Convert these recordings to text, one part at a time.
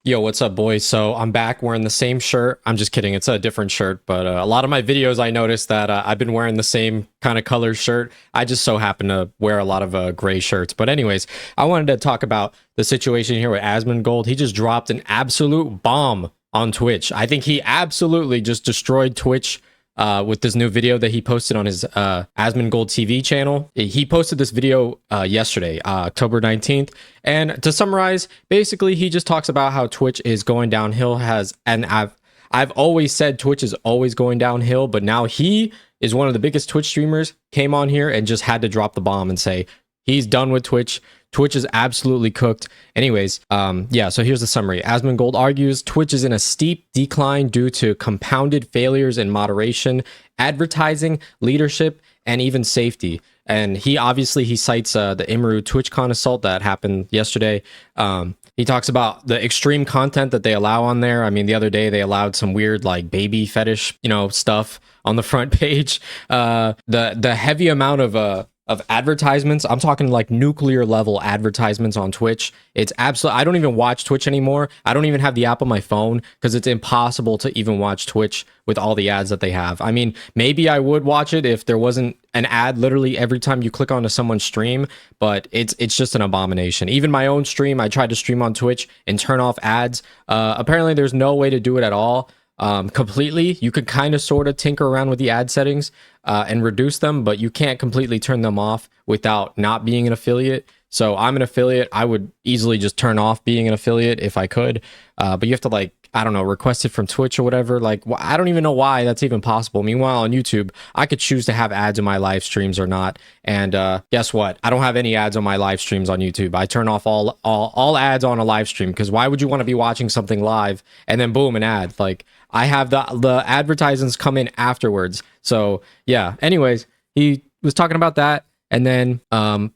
Yo, what's up, boys? So I'm back wearing the same shirt. I'm just kidding. It's a different shirt, but a lot of my videos, I noticed that I've been wearing the same kind of color shirt. I just so happen to wear a lot of gray shirts. But anyways, I wanted to talk about the situation here with Asmongold. He just dropped an absolute bomb on Twitch. I think he absolutely just destroyed Twitch with this new video that he posted on his Asmongold TV channel. He posted this video yesterday, October 19th. And to summarize, basically, he just talks about how Twitch is going downhill. I've always said Twitch is always going downhill, but now he is one of the biggest Twitch streamers, came on here and just had to drop the bomb and say he's done with Twitch. Twitch is absolutely cooked. Anyways, yeah, so here's the summary. Asmongold argues Twitch is in a steep decline due to compounded failures in moderation, advertising, leadership, and even safety. And he cites the Imru TwitchCon assault that happened yesterday. He talks about the extreme content that they allow on there. I mean, the other day they allowed some weird like baby fetish, stuff on the front page. The heavy amount of advertisements. I'm talking like nuclear level advertisements on Twitch. It's absolutely, I don't even watch Twitch anymore. I don't even have the app on my phone because it's impossible to even watch Twitch with all the ads that they have. I mean, maybe I would watch it if there wasn't an ad literally every time you click onto someone's stream, but it's just an abomination. Even my own stream, I tried to stream on Twitch and turn off ads. Apparently there's no way to do it at all. Completely. You could kind of sort of tinker around with the ad settings and reduce them, but you can't completely turn them off without not being an affiliate. So I'm an affiliate. I would easily just turn off being an affiliate if I could. But you have to like, I don't know, request it from Twitch or whatever. Like, I don't even know why that's even possible. Meanwhile, on YouTube, I could choose to have ads in my live streams or not. And guess what? I don't have any ads on my live streams on YouTube. I turn off all ads on a live stream because why would you want to be watching something live and then boom, an ad? Like, I have the advertisements come in afterwards. So yeah, anyways, he was talking about that. And then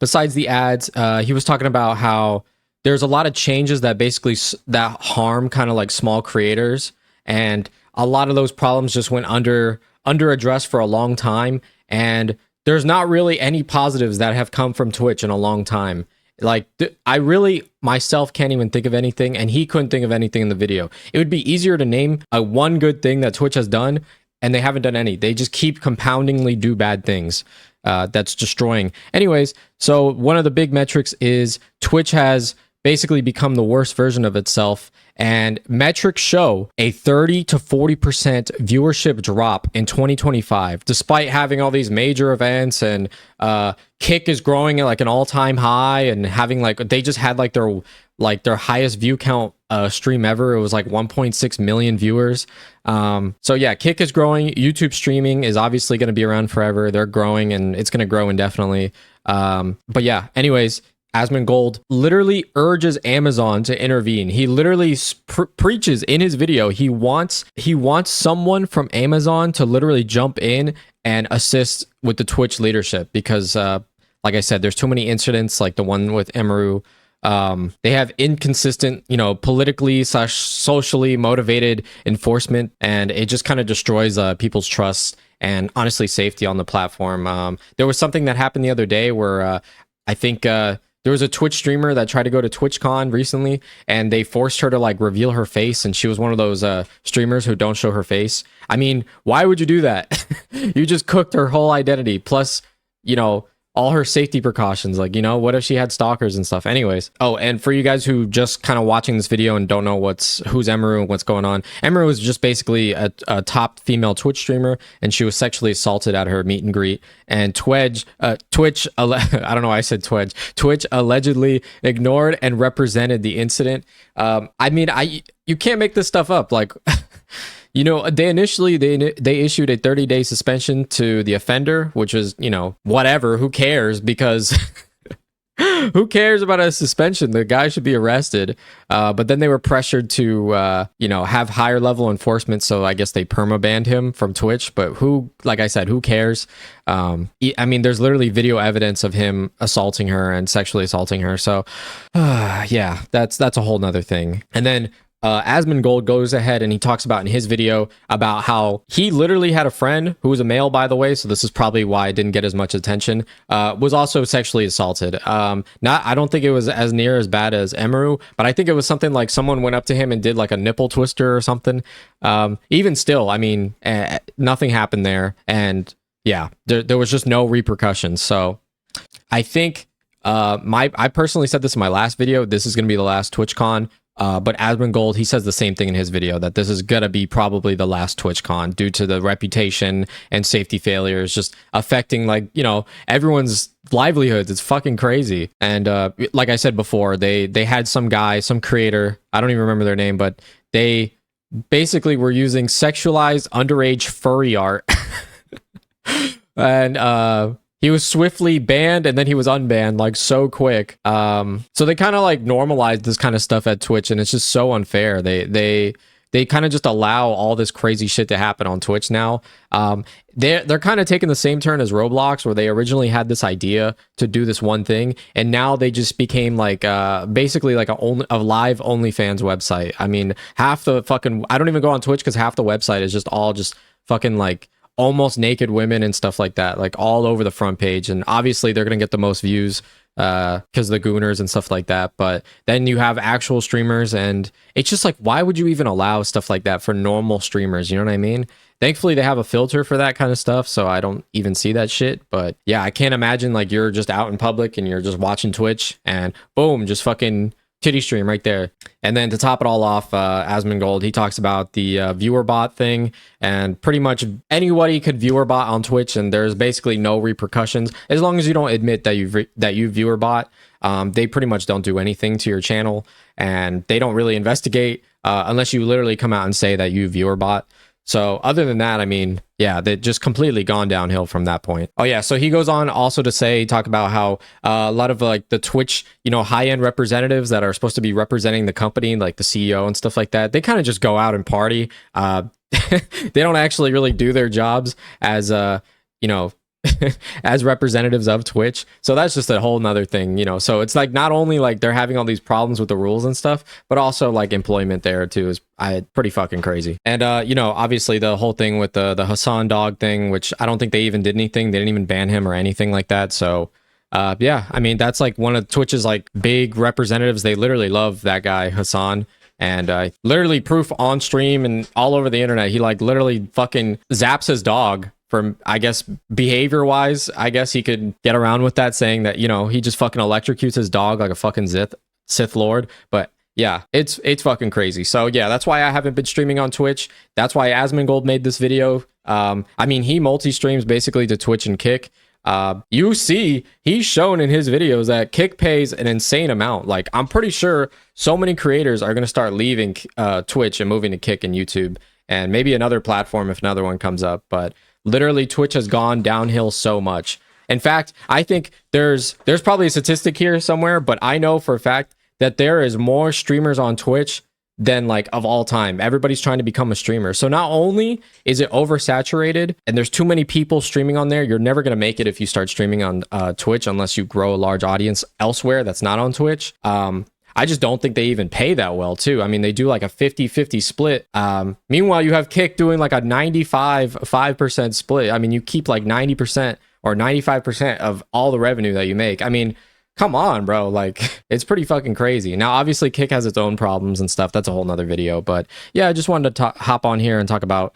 besides the ads, he was talking about how there's a lot of changes that basically that harm kind of like small creators. And a lot of those problems just went under addressed for a long time. And there's not really any positives that have come from Twitch in a long time. Like, I really myself can't even think of anything, and he couldn't think of anything in the video. It would be easier to name one good thing that Twitch has done, and they haven't done any. They just keep compoundingly do bad things. That's destroying. Anyways, so one of the big metrics is Twitch has basically become the worst version of itself, and metrics show a 30 to 40% viewership drop in 2025, despite having all these major events, and Kick is growing at like an all-time high, and having like, they just had like their highest view count stream ever. It was like 1.6 million viewers. So yeah, Kick is growing. YouTube streaming is obviously going to be around forever. They're growing, and it's going to grow indefinitely. But yeah, anyways, Asmongold literally urges Amazon to intervene. He literally preaches in his video. He wants someone from Amazon to literally jump in and assist with the Twitch leadership because, like I said, there's too many incidents like the one with Emru. They have inconsistent, politically / socially motivated enforcement, and it just kind of destroys people's trust and honestly safety on the platform. There was something that happened the other day where I think there was a Twitch streamer that tried to go to TwitchCon recently, and they forced her to like reveal her face, and she was one of those streamers who don't show her face. I mean, why would you do that? You just cooked her whole identity, plus, all her safety precautions. Like, what if she had stalkers and stuff? Anyways. Oh, and for you guys who just kind of watching this video and don't know who's Emru and what's going on, Emru is just basically a top female Twitch streamer, and she was sexually assaulted at her meet and greet. And Twitch, I don't know why I said Twitch. Twitch allegedly ignored and represented the incident. I mean, you can't make this stuff up. Like, they initially they issued a 30-day suspension to the offender, which is, whatever, who cares? Because who cares about a suspension? The guy should be arrested. But then they were pressured to, have higher level enforcement. So I guess they perma-banned him from Twitch. But like I said, who cares? I mean, there's literally video evidence of him assaulting her and sexually assaulting her. So yeah, that's a whole nother thing. And then Asmongold goes ahead and he talks about in his video about how he literally had a friend who was a male, by the way, so this is probably why it didn't get as much attention, was also sexually assaulted. I don't think it was as near as bad as Emaru, but I think it was something like someone went up to him and did like a nipple twister or something. Even still, I mean, nothing happened there, and yeah, there was just no repercussions. So I think I personally said this in my last video. This is going to be the last TwitchCon. But Asmongold, he says the same thing in his video, that this is gonna be probably the last TwitchCon due to the reputation and safety failures just affecting, like, you know, everyone's livelihoods. It's fucking crazy. And like I said before, they had some guy, some creator, I don't even remember their name, but they basically were using sexualized underage furry art. And he was swiftly banned, and then he was unbanned like so quick. So they kind of like normalized this kind of stuff at Twitch, and it's just so unfair. They kind of just allow all this crazy shit to happen on Twitch now. They're kind of taking the same turn as Roblox, where they originally had this idea to do this one thing, and now they just became like basically like a live OnlyFans website. I mean, half the fucking, I don't even go on Twitch because half the website is just all just fucking like almost naked women and stuff like that, like all over the front page. And obviously they're gonna get the most views because the gooners and stuff like that. But then you have actual streamers, and it's just like, why would you even allow stuff like that for normal streamers? You know what I mean? Thankfully they have a filter for that kind of stuff, so I don't even see that shit. But yeah, I can't imagine like you're just out in public and you're just watching Twitch and boom, just fucking titty stream right there. And then to top it all off, Asmongold, he talks about the viewer bot thing, and pretty much anybody could viewer bot on Twitch, and there's basically no repercussions as long as you don't admit that you viewer bot. They pretty much don't do anything to your channel, and they don't really investigate unless you literally come out and say that you viewer bot. So other than that, I mean, yeah, they just completely gone downhill from that point. Oh yeah, so he goes on also to talk about how a lot of like the Twitch, you know, high-end representatives that are supposed to be representing the company, like the CEO and stuff like that, they kind of just go out and party. They don't actually really do their jobs as you know, as representatives of Twitch. So that's just a whole nother thing, you know. So it's like not only like they're having all these problems with the rules and stuff, but also like employment there too is pretty fucking crazy. And you know, obviously the whole thing with the Hassan dog thing, which I don't think they even did anything. They didn't even ban him or anything like that. So yeah, I mean, that's like one of Twitch's like big representatives. They literally love that guy Hassan. And literally proof on stream and all over the internet, he like literally fucking zaps his dog. From, I guess, behavior wise, I guess he could get around with that, saying that, you know, he just fucking electrocutes his dog like a fucking Sith Lord. But yeah, it's fucking crazy. So yeah, that's why I haven't been streaming on Twitch. That's why Asmongold made this video. I mean, he multi-streams basically to Twitch and Kick. You see, he's shown in his videos that Kick pays an insane amount. Like, I'm pretty sure so many creators are going to start leaving Twitch and moving to Kick and YouTube, and maybe another platform if another one comes up. But literally, Twitch has gone downhill so much. In fact, I think there's probably a statistic here somewhere, but I know for a fact that there is more streamers on Twitch than like of all time. Everybody's trying to become a streamer. So not only is it oversaturated and there's too many people streaming on there, you're never going to make it if you start streaming on Twitch unless you grow a large audience elsewhere that's not on Twitch. I just don't think they even pay that well too. I mean, they do like a 50-50 split. Meanwhile, you have Kick doing like a 95% split. I mean, you keep like 90% or 95% of all the revenue that you make. I mean, come on, bro. Like, it's pretty fucking crazy. Now, obviously, Kick has its own problems and stuff. That's a whole nother video. But yeah, I just wanted to hop on here and talk about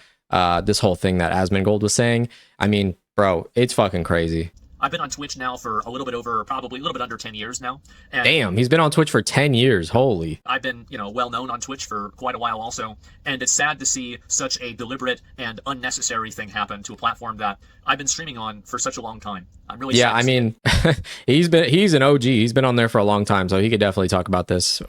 this whole thing that Asmongold was saying. I mean, bro, it's fucking crazy. I've been on Twitch now for a little bit over, probably a little bit under 10 years now. And damn, he's been on Twitch for 10 years. Holy. I've been, you know, well known on Twitch for quite a while also. And it's sad to see such a deliberate and unnecessary thing happen to a platform that I've been streaming on for such a long time. I'm really sad. I mean, he's an OG. He's been on there for a long time, so he could definitely talk about this,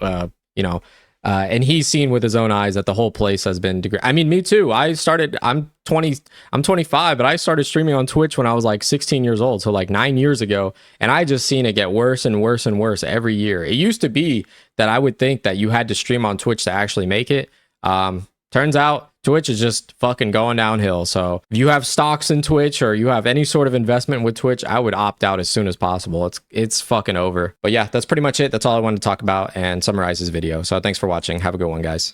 you know. And he's seen with his own eyes that the whole place has been I mean, me too. I'm 25, but I started streaming on Twitch when I was like 16 years old, so like 9 years ago, and I just seen it get worse and worse and worse every year. It used to be that I would think that you had to stream on Twitch to actually make it. Turns out Twitch is just fucking going downhill. So if you have stocks in Twitch or you have any sort of investment with Twitch, I would opt out as soon as possible. It's fucking over. But yeah, that's pretty much it. That's all I wanted to talk about and summarize this video. So thanks for watching. Have a good one, guys.